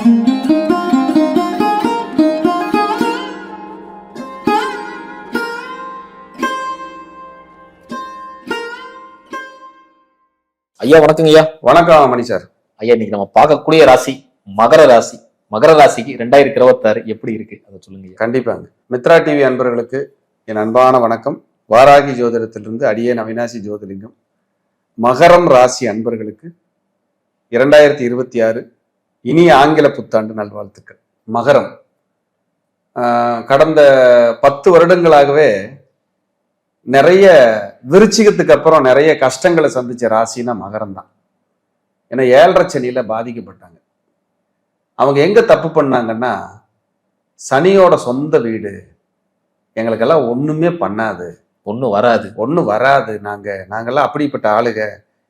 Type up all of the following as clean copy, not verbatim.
ஐயா வணக்கங்க ஐயா. வணக்கம் மணி சார். ஐயா, இன்னைக்கு நம்ம பார்க்கக்கூடிய ராசி மகர ராசி. மகர ராசிக்கு 2026 எப்படி இருக்கு அதை சொல்லுங்க. கண்டிப்பாங்க. மித்ரா டிவி அன்பர்களுக்கு என் அன்பான வணக்கம். வாராகி ஜோதிடத்திலிருந்து அடியேன் அவினாசி ஜோதிலிங்கம். மகரம் ராசி அன்பர்களுக்கு 2026 இனிய ஆங்கில புத்தாண்டு நல்வாழ்த்துக்கள். மகரம் கடந்த 10 வருடங்களாகவே நிறைய விருச்சிகத்துக்கு அப்புறம் நிறைய கஷ்டங்களை சந்திச்ச ராசினா மகரம் தான். ஏன்னா 7.5 சனியில பாதிக்கப்பட்டாங்க. அவங்க எங்க தப்பு பண்ணாங்கன்னா, சனியோட சொந்த வீடு, எங்களுக்கெல்லாம் ஒண்ணுமே பண்ணாது, ஒன்றும் வராது, நாங்கெல்லாம் அப்படிப்பட்ட ஆளுக,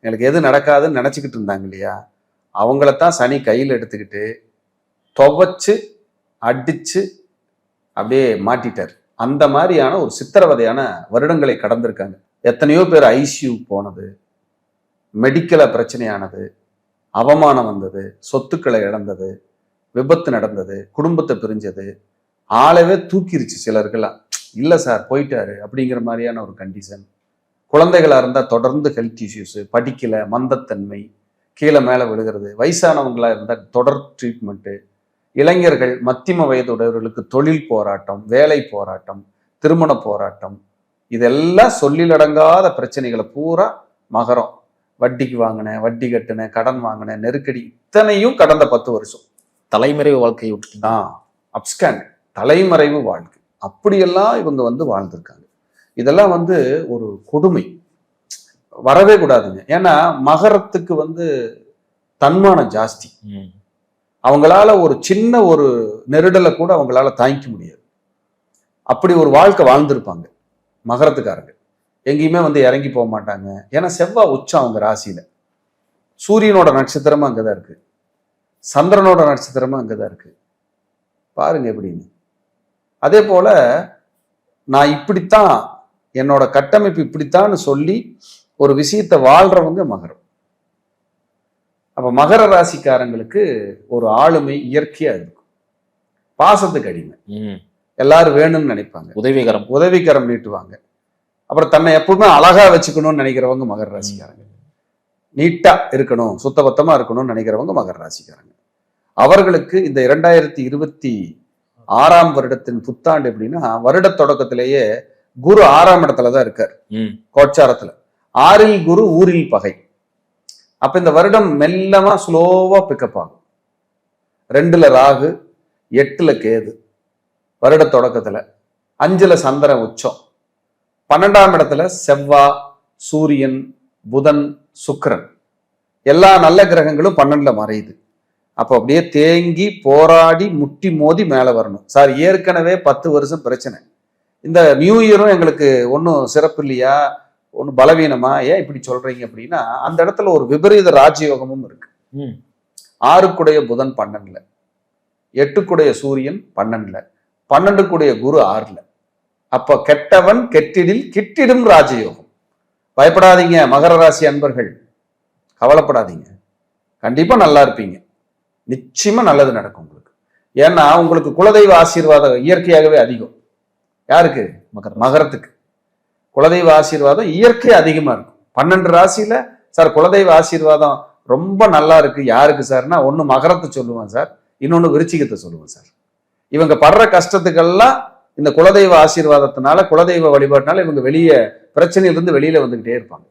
எங்களுக்கு எது நடக்காதுன்னு நினச்சிக்கிட்டு இருந்தாங்க இல்லையா, அவங்களத்தான் சனி கையில் எடுத்துக்கிட்டு துவைச்சு அடிச்சு அப்படியே மாட்டிட்டார். அந்த மாதிரியான ஒரு சித்திரவதையான வருடங்களை கடந்திருக்காங்க. எத்தனையோ பேர் ஐசியூ போனது, மெடிக்கல பிரச்சனையானது, அவமானம் வந்தது, சொத்துக்களை இழந்தது, விபத்து நடந்தது, குடும்பத்தை பிரிஞ்சது, ஆளவே தூக்கிருச்சு. சிலருக்கெல்லாம் இல்லை சார் போயிட்டாரு அப்படிங்கிற மாதிரியான ஒரு கண்டிஷன். குழந்தைகளா இருந்தால் தொடர்ந்து ஹெல்த் இஷ்யூஸு, படிக்கல, மந்தத்தன்மை, கீழே மேலே விழுகிறது. வயசானவங்களா இருந்தால் தொடர் ட்ரீட்மெண்ட்டு. இளைஞர்கள் மத்தியம வயதுடையவர்களுக்கு தொழில் போராட்டம், வேலை போராட்டம், திருமண போராட்டம், இதெல்லாம் சொல்லிலடங்காத பிரச்சனைகளை பூரா மகரம். வட்டிக்கு வாங்கினேன், வட்டி கட்டினேன், கடன் வாங்கினேன், நெருக்கடி, இத்தனையும் கடந்த 10 வருஷம் தலைமறைவு வாழ்க்கையை விட்டு அப்ஸ்கேண்ட், தலைமறைவு வாழ்க்கை, அப்படியெல்லாம் இவங்க வாழ்ந்திருக்காங்க. இதெல்லாம் ஒரு கொடுமை, வரவே கூடாதுங்க. ஏன்னா மகரத்துக்கு தன்மானம் ஜாஸ்தி. அவங்களால ஒரு சின்ன ஒரு நெருடலை கூட அவங்களால தாங்கிக்க முடியாது. அப்படி ஒரு வாழ்க்கை வாழ்ந்திருப்பாங்க மகரத்துக்காரங்க. எங்கேயுமே இறங்கி போக மாட்டாங்க. ஏன்னா செவ்வாய் உச்சம் அவங்க ராசியில. சூரியனோட நட்சத்திரமும் அங்கதான் இருக்கு, சந்திரனோட நட்சத்திரமும் அங்கதான் இருக்கு. பாருங்க எப்படின்னு. அதே போல நான் இப்படித்தான், என்னோட கட்டமைப்பு இப்படித்தான்னு சொல்லி ஒரு விஷயத்தை வாழ்றவங்க மகரம். அப்ப மகர ராசிக்காரங்களுக்கு ஒரு ஆளுமை இயற்கையா இருக்கும். பாசத்துக்கு அடிமை, எல்லாரும் வேணும்னு நினைப்பாங்க, உதவிகரம் நீட்டுவாங்க. அப்புறம் தன்னை எப்பவுமே அழகா வச்சுக்கணும்னு நினைக்கிறவங்க மகர ராசிக்காரங்க. நீட்டா இருக்கணும், சுத்தபத்தமா இருக்கணும்னு நினைக்கிறவங்க மகர ராசிக்காரங்க. அவர்களுக்கு இந்த 2026 வருடத்தின் புத்தாண்டு எப்படின்னா, வருட தொடக்கத்திலேயே குரு 6ஆம் இடத்துலதான் இருக்கார் கோச்சாரத்துல. 6இல் குரு, ஊரில் பகை. அப்ப இந்த வருடம் மெல்லமா ஸ்லோவா பிக்கப் ஆகும். 2ல ராகு, 8ல கேது வருட தொடக்கத்துல, 5ல சந்திரன் உச்சம், 12ஆம் இடத்துல செவ்வாய், சூரியன், புதன், சுக்கிரன், எல்லா நல்ல கிரகங்களும் 12ல மறையுது. அப்போ அப்படியே தேங்கி போராடி முட்டி மோதி மேல வரணும். சார் ஏற்கனவே 10 வருஷம் பிரச்சனை, இந்த நியூ இயரும் எங்களுக்கு ஒன்றும் சிறப்பு இல்லையா, ஒன்று பலவீனமா, ஏன் இப்படி சொல்றீங்க அப்படின்னா, அந்த இடத்துல ஒரு விபரீத ராஜயோகமும் இருக்கு. 6க்குடைய புதன் 12ல, 8க்குடைய சூரியன் 12ல, 12க்குடைய குரு 6ல. அப்ப கெட்டவன் கெட்டிடில் கிட்டிடும் ராஜயோகம். பயப்படாதீங்க மகர ராசி அன்பர்கள், கவலைப்படாதீங்க, கண்டிப்பா நல்லா இருப்பீங்க, நிச்சயமா நல்லது நடக்கும் உங்களுக்கு. ஏன்னா உங்களுக்கு குலதெய்வ ஆசீர்வாதம் இயற்கையாகவே அதிகம். யாருக்கு? மகரத்துக்கு குலதெய்வ ஆசீர்வாதம் இயற்கை அதிகமா இருக்கும். 12 ராசியில சார் குலதெய்வ ஆசீர்வாதம் ரொம்ப நல்லா இருக்கு, யாருக்கு சார்னா, ஒண்ணு மகரத்தை சொல்லுவேன் சார், இன்னொன்னு விருச்சிகத்தை சொல்லுவேன் சார். இவங்க படுற கஷ்டத்துக்கெல்லாம் இந்த குலதெய்வ ஆசீர்வாதத்தினால, குலதெய்வ வழிபாட்டினால இவங்க பிரச்சனையிலிருந்து வெளியில வந்துகிட்டே இருப்பாங்க.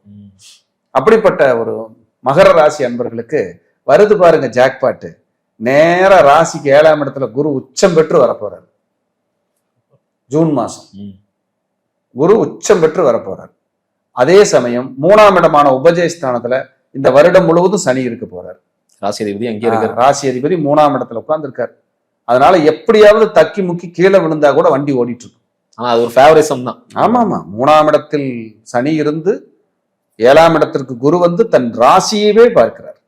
அப்படிப்பட்ட ஒரு மகர ராசி அன்பர்களுக்கு வருது பாருங்க ஜாக்பாட்டு. நேர ராசிக்கு 7ஆம் இடத்துல குரு உச்சம் பெற்று வரப்போறாரு. ஜூன் மாசம் குரு உச்சம் பெற்று வரப்போறார். அதே சமயம் 3ஆம் இடமான உபஜயஸ்தானத்துல இந்த வருடம் முழுவதும் சனி இருக்க போறார். ராசி அதிபதி அங்கே இருக்க, ராசி அதிபதி 3ஆம் இடத்துல உட்கார்ந்துருக்காரு. அதனால எப்படியாவது தக்கி முக்கி கீழே விழுந்தா கூட வண்டி ஓடிட்டு இருக்கும். அது ஒரு ஃபேவரிசம் தான். ஆமா, 3ஆம் இடத்தில் சனி இருந்து 7ஆம் இடத்திற்கு குரு தன் ராசியவே பார்க்கிறார்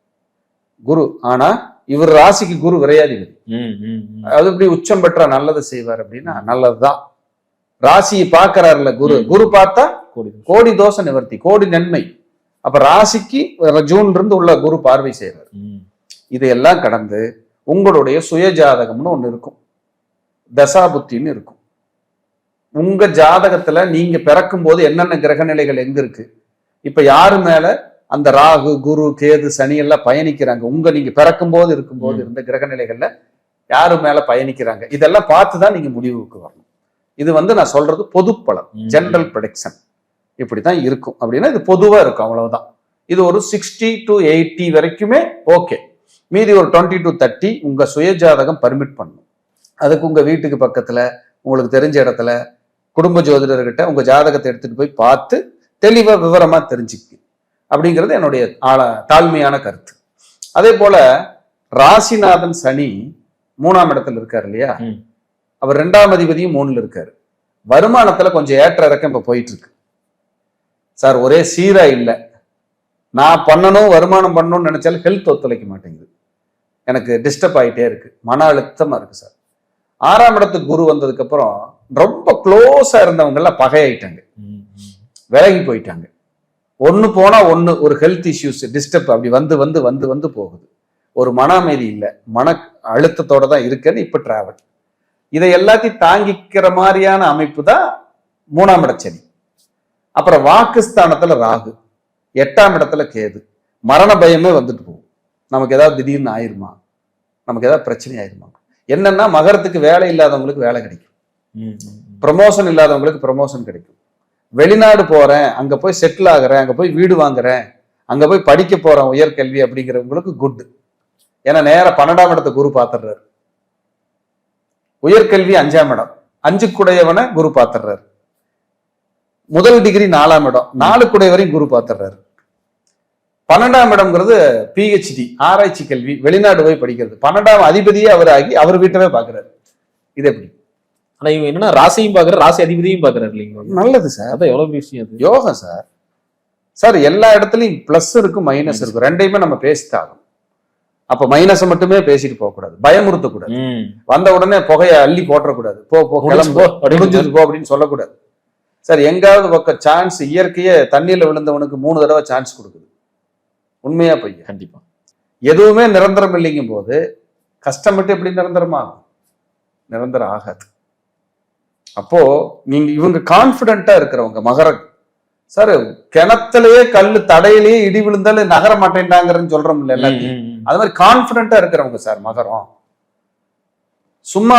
குரு. ஆனா இவர் ராசிக்கு குரு விரையாதிபதி. அது இப்படி உச்சம் பெற்றா நல்லது செய்வார் அப்படின்னா நல்லதுதான். ராசியை பார்க்கிறார்ல குரு, குரு பார்த்தா கோடி தோஷ நிவர்த்தி, கோடி நன்மை. அப்ப ராசிக்கு ஜூன்ல இருந்து உள்ள குரு பார்வை செய்யறாரு. இதையெல்லாம் கடந்து உங்களுடைய சுயஜாதகம்னு ஒண்ணு இருக்கும், தசாபுத்தின்னு இருக்கும். உங்க ஜாதகத்துல நீங்க பிறக்கும் போது என்னென்ன கிரக நிலைகள் எங்க இருக்கு, இப்ப யாரு மேல அந்த ராகு குரு கேது சனி எல்லாம் பயணிக்கிறாங்க, நீங்க பிறக்கும் போது இருக்கும்போது இருந்த கிரக நிலைகள்ல யாரு மேல பயணிக்கிறாங்க, இதெல்லாம் பார்த்துதான் நீங்க முடிவுக்கு வரணும். இது நான் சொல்றது பொது பலன், ஜெனரல் ப்ரெடிக்ஷன். இப்படிதான் இருக்கும் அப்படின்னா இது பொதுவா இருக்கும், அவ்வளவுதான். இது ஒரு 60 to 80 வரைக்குமே ஓகே. மீதி ஒரு 20 to 30 உங்க சுயஜாதகம் பர்மிட் பண்ணும். அதுக்கு உங்க வீட்டுக்கு பக்கத்துல உங்களுக்கு தெரிஞ்ச இடத்துல குடும்ப ஜோதிடர்கிட்ட உங்க ஜாதகத்தை எடுத்துட்டு போய் பார்த்து தெளிவா விவரமா தெரிஞ்சுக்கு அப்படிங்கிறது என்னுடைய தாழ்மையான கருத்து. அதே போல ராசிநாதன் சனி 3ஆம் இடத்துல இருக்காரு இல்லையா, அவர் 2ஆம் அதிபதியும் 3ல இருக்காரு. வருமானத்துல கொஞ்சம் ஏற்ற இறக்கம் இப்ப போயிட்டு இருக்கு சார், ஒரே சீரா இல்லை. நான் பண்ணணும் வருமானம் பண்ணணும்னு நினைச்சாலும் ஹெல்த் ஒத்துழைக்க மாட்டேங்குது, எனக்கு டிஸ்டர்ப் ஆகிட்டே இருக்கு, மன அழுத்தமா இருக்கு சார். 6ஆம் இடத்துக்கு குரு வந்ததுக்கு அப்புறம் ரொம்ப க்ளோஸா இருந்தவங்க எல்லாம் பகையாயிட்டாங்க, விலகி போயிட்டாங்க. ஒண்ணு போனா ஒண்ணு ஒரு ஹெல்த் இஷ்யூஸ் டிஸ்டர்ப் அப்படி வந்து வந்து வந்து வந்து போகுது. ஒரு மன அமைதி இல்லை, மன அழுத்தத்தோட தான் இருக்குன்னு இப்ப டிராவல். இதை எல்லாத்தையும் தாங்கிக்கிற மாதிரியான அமைப்பு தான் 3ஆம் இட சனி. அப்புறம் வாக்குஸ்தானத்துல ராகு, 8ஆம் இடத்துல கேது. மரண பயமே வந்துட்டு போகும். நமக்கு ஏதாவது திடீர்னு ஆயிருமா, நமக்கு ஏதாவது பிரச்சனை ஆயிருமா. என்னன்னா மகரத்துக்கு வேலை இல்லாதவங்களுக்கு வேலை கிடைக்கும், ப்ரமோஷன் இல்லாதவங்களுக்கு ப்ரமோஷன் கிடைக்கும். வெளிநாடு போறேன், அங்க போய் செட்டில் ஆகுறேன், அங்க போய் வீடு வாங்குறேன், அங்க போய் படிக்க போறேன் உயர்கல்வி அப்படிங்கிறவங்களுக்கு குட். ஏன்னா நேர 12ஆம் இடத்தை குரு பாத்துறாரு. உயர்கல்வி 5ஆம் இடம், 5 குரு பாத்துறாரு. முதல் டிகிரி 4ஆம் இடம், 4 வரையும் குரு பாத்துறாரு. 12ஆம் இடம்ங்கிறது PhD ஆராய்ச்சி கல்வி, வெளிநாடு போய் படிக்கிறது. 12ஆம் அதிபதியே அவர் ஆகி அவர் வீட்டவே பாக்குறாரு. இது எப்படி? ஆனா இவங்க என்னன்னா ராசியும் பாக்குறாரு, ராசி அதிபதியும் பாக்குறாரு இல்லைங்களா? நல்லது சார், அதான் எவ்வளவு விஷயம் அது. யோகம் சார். சார் எல்லா இடத்துலயும் பிளஸ் இருக்கும் மைனஸ் இருக்கும், ரெண்டையுமே நம்ம பேசித்தாகும். அப்ப மைனஸை மட்டுமே பேசிட்டு போக கூடாது, பயமுறுத்தக்கூடாது. வந்த உடனே புகையை அள்ளி போட்டக்கூடாது, போ கிளம்பு முடிஞ்சது போ அப்படின்னு சொல்லக்கூடாது. சார் எங்காவது பக்கம் சான்ஸ், இயற்கையே தண்ணியில விழுந்தவனுக்கு 3 தடவை சான்ஸ் கொடுக்குது. உண்மையா பையன்? கண்டிப்பா. எதுவுமே நிரந்தரம் இல்லைங்கும் போது கஷ்டப்பட்டு எப்படி நிரந்தரமாகும்? நிரந்தரம் ஆகாது. அப்போ நீங்க இவங்க கான்பிடென்டா இருக்கிறவங்க மகரம் சார், கிணத்துலயே கல்லு தடையிலேயே இடி விழுந்தாலும் நகர மாட்டேன்டாங்கிறன்னு சொல்றோம் இல்ல எல்லாத்தையும். அது மாதிரி கான்பிடென்டா இருக்கிறவங்க சார் மகரம். சும்மா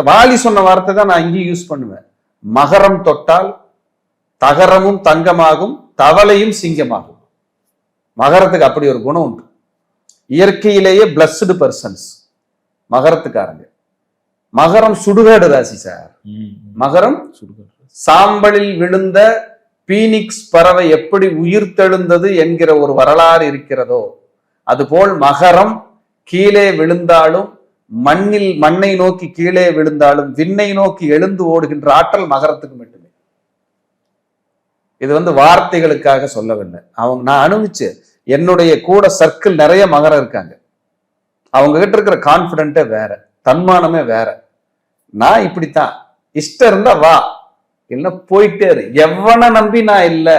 வாலி சொன்ன வார்த்தை தான் நான் இங்கேயும் யூஸ் பண்ணுவேன். மகரம் தொட்டால் தகரமும் தங்கமாகும், தவளையும் சிங்கமாகும். மகரத்துக்கு அப்படி ஒரு குணம் உண்டு. இயற்கையிலேயே பிளஸ்டு பர்சன்ஸ் மகரத்துக்காரங்க. மகரம் சுடுகாடு ராசி சார். மகரம் சாம்பலில் விழுந்த பீனிக்ஸ் பறவை எப்படி உயிர் தெழுந்தது என்கிற ஒரு வரலாறு இருக்கிறதோ அதுபோல் மகரம் கீழே விழுந்தாலும் மண்ணை நோக்கி கீழே விழுந்தாலும் விண்ணை நோக்கி எழுந்து ஓடுகின்ற ஆற்றல் மகரத்துக்கு மட்டுமே. இது வார்த்தைகளுக்காக சொல்லவில்லை, நான் அனுபவிச்சு என்னுடைய கூட சர்க்கிள் நிறைய மகரம் இருக்காங்க. அவங்க கிட்ட இருக்கிற கான்பிடென்ட்டே வேற, தன்மானமே வேற. நான் இப்படித்தான், இஷ்டம் இருந்தா வா, இல்ல போயிட்டே இரு. எவனை நம்பி நான் இல்ல,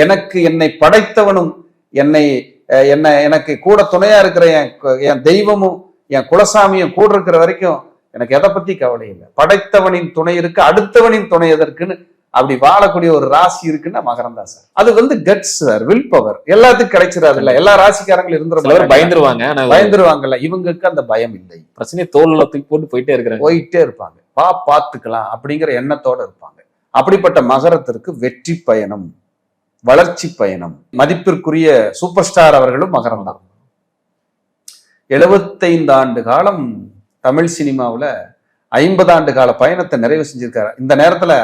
எனக்கு என்னை படைத்தவனும் எனக்கு கூட துணையா இருக்கிற என் தெய்வமும் என் குலசாமியும் கூட இருக்கிற வரைக்கும் எனக்கு எதை பத்தி கவலை இல்லை. படைத்தவனின் துணை இருக்கு, அடுத்தவனின் துணை எதற்குன்னு அப்படி வாழக்கூடிய ஒரு ராசி இருக்குன்னா மகரம் தான் சார். அது கட்ஸ் சார், வில் பவர். எல்லாத்துக்கும் கிடைச்சிடாது இல்ல, எல்லா ராசிக்காரங்களும் இருந்துருவாங்க, பயந்துருவாங்கல்ல. இவங்களுக்கு அந்த பயம் இல்லை, பிரச்சனை தோல்ல தூக்கி போட்டு போயிட்டே இருப்பாங்க. பார்த்துக்கலாம் அப்படிங்கிற எண்ணத்தோட இருப்பாங்க. அப்படிப்பட்ட மகரத்திற்கு வெற்றி பயணம், வளர்ச்சி பயணம். மதிப்பிற்குரிய சூப்பர் ஸ்டார் அவர்களும் மகரம் தான். 75 ஆண்டு காலம் தமிழ் சினிமாவில் 50 ஆண்டு கால பயணத்தை நிறைவு செஞ்சிருக்காரு. இந்த நேரத்துல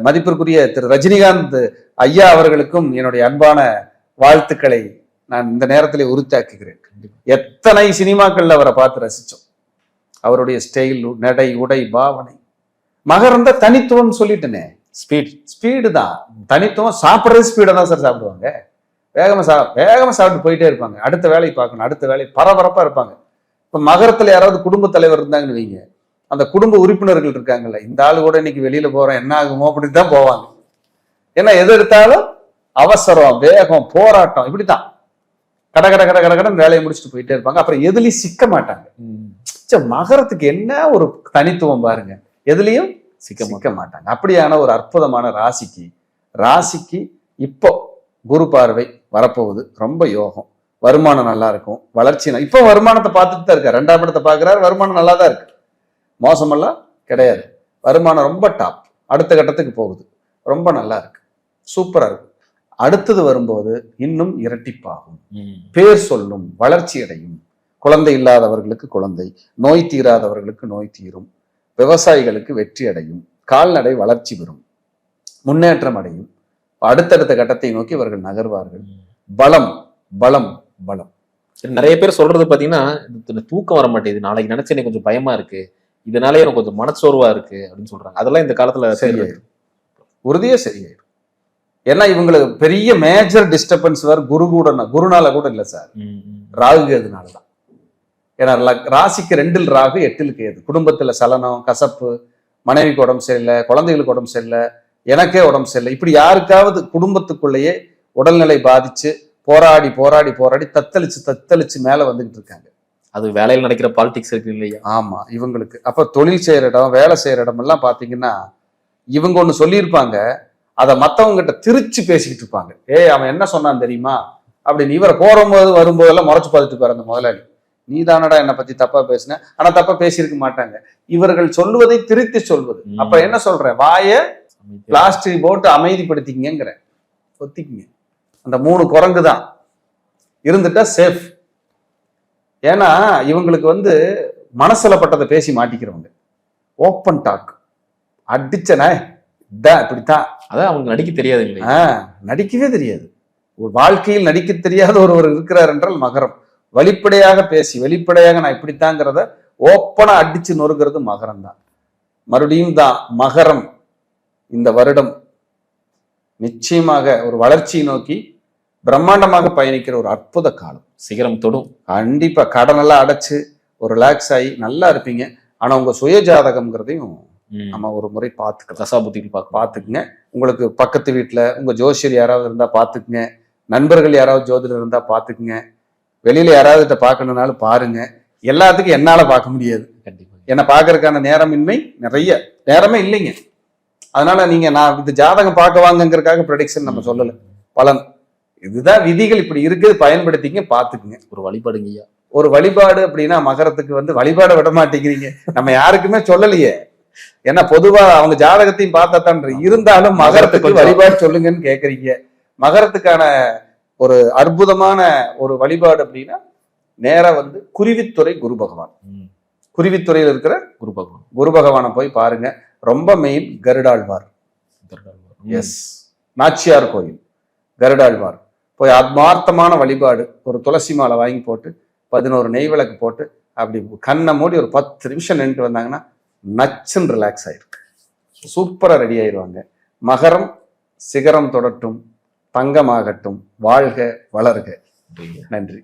மதிப்பிற்குரிய திரு ரஜினிகாந்த் ஐயா அவர்களுக்கும் என்னுடைய அன்பான வாழ்த்துக்களை நான் இந்த நேரத்திலே உறுத்தாக்குகிறேன். எத்தனை சினிமாக்கள்ல அவரை பார்த்து ரசிச்சோம். அவருடைய ஸ்டைல், நடை, உடை, பாவனை. மகரம் தான் தனித்துவம் சொல்லிட்டேனே. ஸ்பீடு தான் தனித்துவம். சாப்பிட்றது ஸ்பீடா தான் சார் சாப்பிடுவாங்க. வேகமா சாப்பிட்டு போயிட்டே இருப்பாங்க. அடுத்த வேலையை பார்க்கணும், அடுத்த வேலை பரபரப்பா இருப்பாங்க. இப்ப மகரத்துல யாராவது குடும்ப தலைவர் இருந்தாங்கன்னு வைங்க, அந்த குடும்ப உறுப்பினர்கள் இருக்காங்கல்ல, இந்த ஆளு கூட இன்னைக்கு வெளியில போறோம் என்ன ஆகுமோ அப்படித்தான் போவாங்க. ஏன்னா எது எடுத்தாலும் அவசரம், வேகம், போராட்டம், இப்படித்தான். கடன் வேலையை முடிச்சுட்டு போயிட்டே இருப்பாங்க. அப்புறம் எதுலயும் சிக்க மாட்டாங்க. மகரத்துக்கு என்ன ஒரு தனித்துவம் பாருங்க, எதுலயும் சிக்க மாட்டாங்க. அப்படியான ஒரு அற்புதமான ராசிக்கு இப்போ குரு பார்வை வரப்போகுது. ரொம்ப யோகம். வருமானம் நல்லா இருக்கும், வளர்ச்சி. இப்போ வருமானத்தை பார்த்துட்டு தான் இருக்காரு. 2ஆம் இடத்தை பார்க்கிறாரு, வருமானம் நல்லா தான் இருக்கு, மோசமெல்லாம் கிடையாது. வருமானம் ரொம்ப டாப், அடுத்த கட்டத்துக்கு போகுது, ரொம்ப நல்லா இருக்கு, சூப்பரா இருக்கு. அடுத்தது வரும்போது இன்னும் இரட்டிப்பாகும், பேர் சொல்லும், வளர்ச்சி அடையும். குழந்தை இல்லாதவர்களுக்கு குழந்தை, நோய் தீராதவர்களுக்கு நோய் தீரும், விவசாயிகளுக்கு வெற்றி அடையும், கால்நடை வளர்ச்சி பெறும், முன்னேற்றம் அடையும். அடுத்தடுத்த கட்டத்தை நோக்கி இவர்கள் நகர்வார்கள். பலம் பலம் பலம். நிறைய பேர் சொல்றது பாத்தீங்கன்னா, தூக்கம் வர மாட்டேங்குது, நாளைக்கு நினைச்சு எனக்கு கொஞ்சம் பயமா இருக்கு, இதனாலே எனக்கு கொஞ்சம் மனச்சோர்வா இருக்கு அப்படின்னு சொல்றாங்க. அதெல்லாம் இந்த காலத்துல சரியாயிரும், உறுதியே சரியாயிரும். ஏன்னா இவங்களுக்கு பெரிய மேஜர் டிஸ்டர்பன்ஸ் வேற குருனால கூட இல்ல சார், ராகு கேதுனாலதான். ஏன்னா ராசிக்கு 2ல் ராகு 8ல் கேது. குடும்பத்துல சலனம், கசப்பு, மனைவிக்கு உடம்பு சரியில்லை, குழந்தைகளுக்கு உடம்பு சரியில்லை, எனக்கே உடம்பு சரியில்லை, இப்படி யாருக்காவது குடும்பத்துக்குள்ளேயே உடல்நிலை பாதிச்சு போராடி போராடி போராடி தத்தளிச்சு மேல வந்துகிட்டு இருக்காங்க. அது வேலையில் நடக்கிற பாலிடிக்ஸ் இருக்கு இல்லையா? ஆமா, இவங்களுக்கு. அப்ப தொழில் செய்யற இடம், வேலை செய்யற இடம் எல்லாம் பாத்தீங்கன்னா, இவங்க ஒண்ணு சொல்லியிருப்பாங்க, அதை மத்தவங்க கிட்ட திருச்சி பேசிக்கிட்டு இருப்பாங்க. அவன் என்ன சொன்னான் தெரியுமா அப்படின்னு. இவரை போகும்போது வரும்போதெல்லாம் முறைச்சு பார்த்துட்டு இருப்பாரு அந்த முதலாளி, நீ தானடா என்னை பத்தி தப்பா பேசின. ஆனா தப்பா பேசியிருக்க மாட்டாங்க. இவர்கள் சொல்வதை திருத்தி சொல்வது. அப்ப என்ன சொல்றேன், வாய பிளாஸ்டிக் போட்டு அமைதிப்படுத்திக்கிங்கிற, ஒத்திக்கிங்க. அந்த 3 குரங்கு தான் இருந்துட்டா சேஃப். ஏன்னா இவங்களுக்கு மனசுல பட்டதை பேசி மாட்டிக்கிறவங்க. ஓப்பன் டாக், அடிச்சன இப்படித்தான். அதான் அவங்க நடிக்க தெரியாது, நடிக்கவே தெரியாது. ஒரு வாழ்க்கையில் நடிக்க தெரியாத ஒருவர் இருக்கிறார் என்றால் மகரம். வெளிப்படையாக பேசி, வெளிப்படையாக நான் இப்படித்தாங்கிறத ஓப்பனா அடிச்சு நொறுக்கிறது மகரம் தான். மறுபடியும் தான் மகரம் இந்த வருடம் நிச்சயமாக ஒரு வளர்ச்சியை நோக்கி பிரம்மாண்டமாக பயணிக்கிற ஒரு அற்புத காலம். சிகரம் தொடும். கண்டிப்பா கடனெல்லாம் அடைச்சு ஒரு ரிலாக்ஸ் ஆகி நல்லா இருப்பீங்க. ஆனா உங்க சுய ஜாதகம்ங்கிறதையும் நம்ம ஒரு முறை பார்த்துக்கலாம். தசாபுத்தியில் பார்த்துக்குங்க. உங்களுக்கு பக்கத்து வீட்டுல உங்க ஜோசியர் யாராவது இருந்தா பார்த்துக்குங்க, நண்பர்கள் யாராவது ஜோதிடர் இருந்தா பார்த்துக்குங்க, வெளியில யாராவது பார்க்கணும்னாலும் பாருங்க. எல்லாத்துக்கும் என்னால பார்க்க முடியாது, என்னை பார்க்கறதுக்கான நேரமின்மை, நிறைய நேரமே இல்லைங்க. அதனால நீங்க நான் இது ஜாதகம் பார்க்க வாங்கங்கிறதுக்காக ப்ரெடிக்ஷன் நம்ம சொல்லல, பலன் இதுதான், விதிகள் இப்படி இருக்குது, பயன்படுத்திங்க, பார்த்துக்குங்க. ஒரு வழிபாடுங்கய்யா, ஒரு வழிபாடு அப்படின்னா மகரத்துக்கு வழிபாட விட மாட்டேங்கிறீங்க. நம்ம யாருக்குமே சொல்லலையே, ஏன்னா பொதுவா அவங்க ஜாதகத்தையும் பார்த்தா தான், இருந்தாலும் மகரத்துக்கு வழிபாடு சொல்லுங்கன்னு கேக்குறீங்க. மகரத்துக்கான ஒரு அற்புதமான ஒரு வழிபாடு அப்படின்னா நேரா குருவித்துறை குரு பகவான், குருவித்துறையில் இருக்கிற குரு பகவானை போய் பாருங்க. ரொம்ப மெயின் கருடாழ்வார், எஸ், நாச்சியார் கோயில் கருடாழ்வார் போய் ஆத்மார்த்தமான வழிபாடு. ஒரு துளசி மாலை வாங்கி போட்டு 11 நெய் விளக்கு போட்டு அப்படி கண்ணை மூடி ஒரு 10 நிமிஷம் நின்றுட்டு வந்தாங்கன்னா நச்சுன்னு ரிலாக்ஸ் ஆயிருக்கு, சூப்பரா ரெடி ஆயிடுவாங்க. மகரம் சிகரம் தொடட்டும், தங்கமாகட்டும், வாழ்க வளர்க. நன்றி.